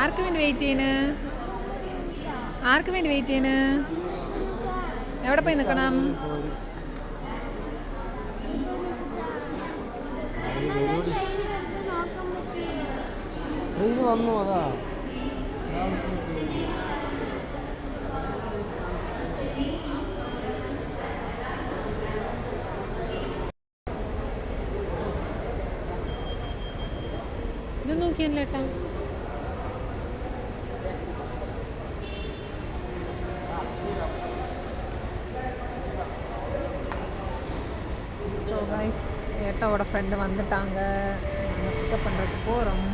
ആർക്ക് വേണ്ടി വെയിറ്റ് ചെയ്യുന്നു? ആർക്ക് വേണ്ടി വെയിറ്റ് ചെയ്യുന്നു? എവിടെ പോയി നിൽക്കണം? വന്നു അതാ ഇത് നോക്കിയല്ലോ ഏട്ടാ. ஸோ கைஸ் ஏட்டாவோட ஃப்ரெண்டு வந்துட்டாங்க. பிக்கப் பண்ணுறதுக்கு போகிறோம்.